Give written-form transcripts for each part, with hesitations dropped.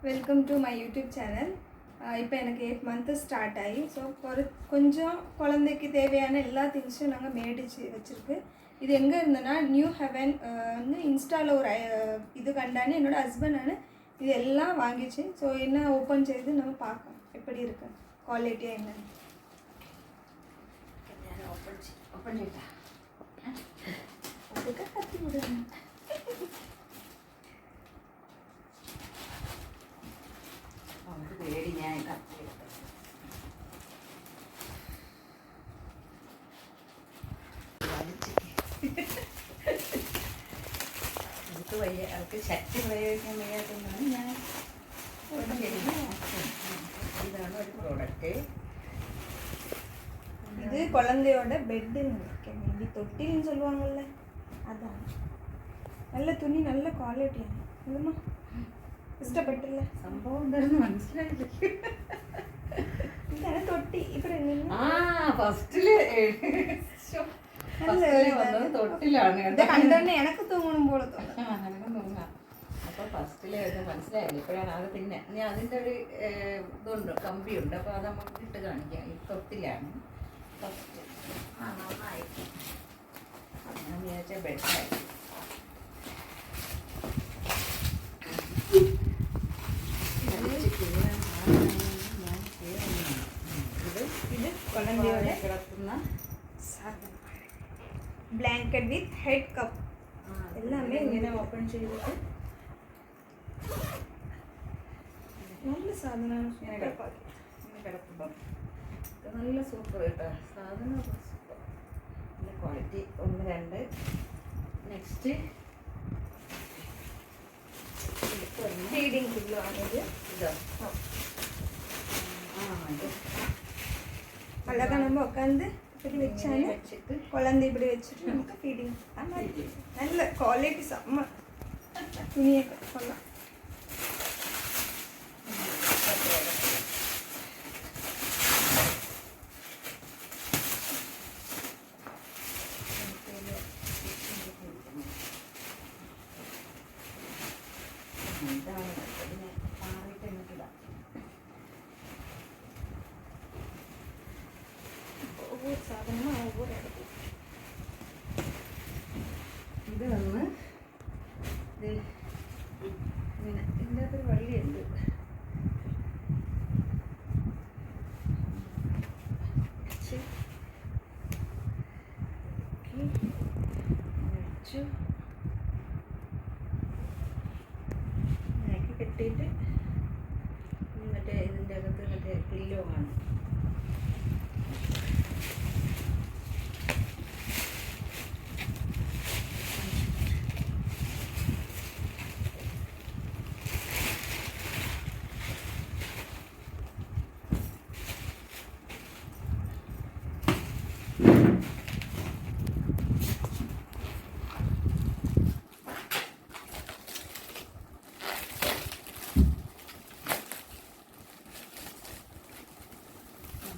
Welcome to my YouTube channel. இப்போ எனக்கு 8 month start ஆகி ஸோ கொஞ்சம் குழந்தைக்கு தேவையான எல்லா திங்ஸும் நாங்கள் மேடிச்சு வச்சுருக்கு. இது எங்கே இருந்ததுன்னா நியூ ஹெவன் வந்து இன்ஸ்டாவில் ஒரு இது கண்டானே என்னோடய ஹஸ்பண்டான இது எல்லாம் வாங்கிச்சு. ஸோ என்ன ஓப்பன் செய்து நம்ம பார்க்கலாம் எப்படி இருக்கு குவாலிட்டியாக என்னன்னு. அதுக்கு கத்தி விடுங்க. അവർക്ക് ശക്തി പ്രയോഗിക്കാൻ വയ്യാത്തതാണ് ഞാൻ ഇതാണ് ഒരു പ്രോഡക്റ്റ്. இது குழந்தையோட பெட்டுன்னு நினைக்கிறேன், மேபி தொட்டின்னு சொல்லுவாங்கள்ல, அதான். நல்ல துணி, நல்ல குவாலிட்டிയാണ് இல்லைம்மா? ഇഷ്ടപ്പെട്ടില്ല സംഭവം എന്താണെന്ന് മനസ്സിലായില്ല. ഇതാണ് തൊട്ടി. ഇവിടെ ഫസ്റ്റില് തൊട്ടിലാണ് കണ്ടോണ്ട് എനിക്ക് തൂങ്ങണം പോലെ തോന്നുന്നു. അപ്പൊ ഫസ്റ്റില് മനസ്സിലായില്ല. ഇപ്പോഴാണ് അത് പിന്നെ ഞാൻ അതിൻ്റെ ഒരു ഇതുണ്ട്, കമ്പിയുണ്ട്. അപ്പൊ അത് നമുക്ക് ഇട്ട് കാണിക്കാം. ഈ തൊട്ടിലാണ് ഫസ്റ്റ്. നന്നായി ഞാൻ വിചാരിച്ച ബെഡായി. ഇത് കുഴമ്പയോടെ കിടക്കുന്ന ബ്ലാങ്കറ്റ് വിത്ത് ഹെഡ് കപ്പ് എല്ലാമേ ഇങ്ങനെ ഓപ്പൺ ചെയ്തിട്ട് നല്ല സാധനമാണ്. ഇങ്ങനെ കിടക്കുമ്പോൾ നല്ല സൂപ്പർ കേട്ടോ സാധനം. സൂപ്പർ നല്ല ക്വാളിറ്റി. 1 2 നെക്സ്റ്റ് ഫീഡിങ് പില്ലോ ആണിത്. ഇതോ அழகா நம்ம உட்காந்து இப்படி வச்சாலே வச்சுட்டு குழந்தை இப்படி வச்சுட்டு நமக்கு ஃபீடிங். நல்ல குவாலிட்டி செம்ம துணியை கொள்ளலாம். ஒவ்வொரு சாதனமும் ஒவ்வொரு இடத்துல ഇത് വന്ന് ഇങ്ങനെ ഇതിൻ്റെ അകത്തൊരു വള്ളിയുണ്ട്. ഇങ്ങനെയൊക്കെ കെട്ടിയിട്ട് മറ്റേ ഇതിൻ്റെ അകത്ത് മറ്റേ പില്ലോ ആണ്.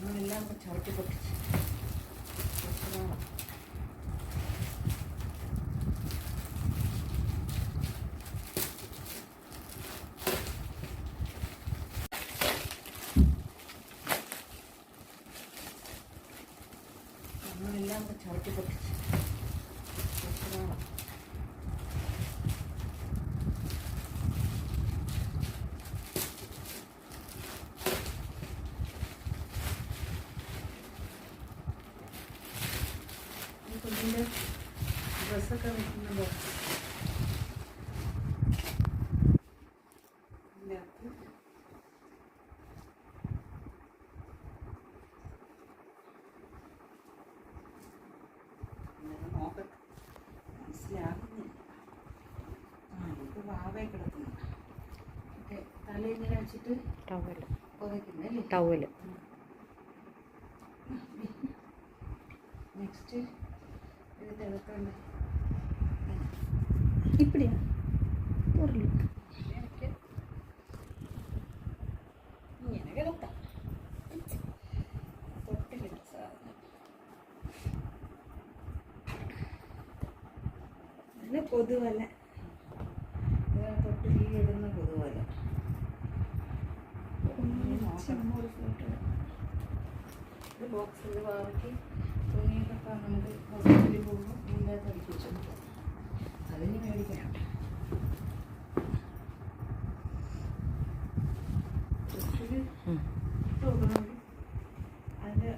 നമ്മളെല്ലാം ചവിട്ടി പൊട്ടിച്ച് നമ്മളെല്ലാം ചവിട്ടി പൊട്ടിച്ച് കുഞ്ഞിൻ്റെ ഡ്രസ്സൊക്കെ വെക്കുന്ന ബോക്സ് ഇതിനകത്ത് നോക്കട്ടെ, മനസ്സിലാകുന്നില്ല. ഇത് വാവേ കിടക്കുന്നു. മറ്റേ തലയിങ്ങനെ വെച്ചിട്ട് ടവല് പുതയ്ക്കുന്നല്ലേ ടവല്. നെക്സ്റ്റ് ഇതിൻ്റെ അകത്തുണ്ട് இப்படியா பொருள் ഇങ്ങനെ കിടത്താം. തൊട്ടിലിട്ട സാധനം പൊതുവല്ല തൊട്ടിലിടുന്ന പൊതുവല്ല. ഇത് ബോക്സിൽ വാക്കി തുണിയൊക്കെ നമുക്ക് ഹോസ്പിറ്റലിൽ പോകുമ്പോൾ ഇതിൻ്റെ അകത്ത് അടുക്കി വെച്ചു. അതിന് മേടിക്കാനുണ്ട്. അതിൻ്റെ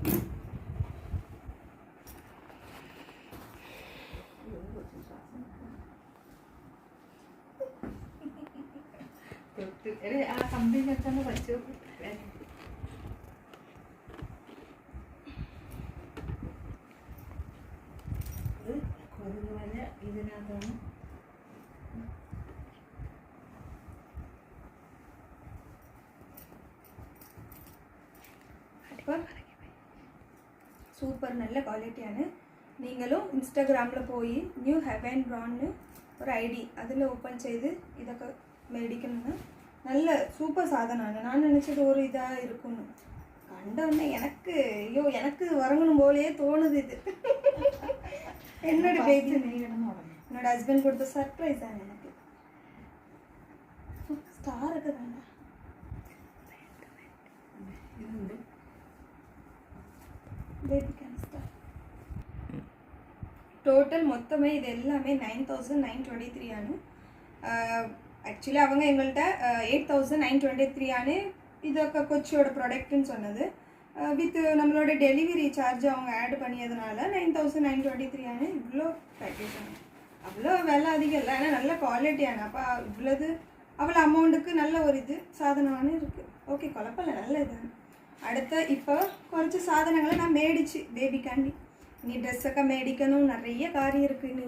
ആ കമ്പനി വെച്ചാൽ വച്ചു. ഇത് കൊതുക് വല ഇതിനകത്താണ്. സൂപ്പർ നല്ല ക്വാളിറ്റിയാണ്. നീങ്ങളും ഇൻസ്റ്റാഗ്രാമിൽ പോയി ന്യൂ ഹെവൻ ബ്രോണിന് ഒരു ID അതിൽ ഓപ്പൺ ചെയ്ത് ഇതൊക്കെ മേടിക്കുന്നത് நல்ல சூப்பர் சாதனான. நான் நினச்சது ஒரு இதாக இருக்கும்னு கண்டோடனே எனக்கு ஐயோ எனக்கு வரங்கணும் போலே தோணுது. இது என்னோட பேபி என்னோட ஹஸ்பண்ட் கொடுத்த சர்ப்ரைஸ் தான் எனக்கு. ஸ்டார் இருக்குதாங்க பேபிக்கான ஸ்டார். டோட்டல் மொத்தமே இது எல்லாமே 9,923 ആണ്. ஆக்சுவலி அவங்க எங்கள்கிட்ட 8,923 ആണ് ഇതൊക്കെ കൊച്ചിയോட ப்ராடக்ட்னு சொன்னது. வித் நம்மளோட டெலிவரி சார்ஜ் அவங்க ஆட் பண்ணியதுனால 9,923 ആണ്. இவ்வளோ பேக்கேஜ் ആണ്. அவ்வளோ விலை அதிகம் இல்லை, ஆனால் நல்ல குவாலிட்டியான. அப்போ இவ்வளவு அவ்வளோ அமௌண்ட்டுக்கு நல்ல ஒரு இது சாதனമാണ് இருக்குது. ஓகே குழப்பமில்ல, நல்ல இതാണ്. അടുത്ത ഇപ്പോൾ കുറച്ച് സാധനങ്ങൾ ഞാൻ മേടിച്ച് ബേബിക്കാണ്ടി. ഇനി ഡ്രസ്സൊക്കെ മേടിക്കണം, നിറയെ കാര്യം இருக்குது. ഇനി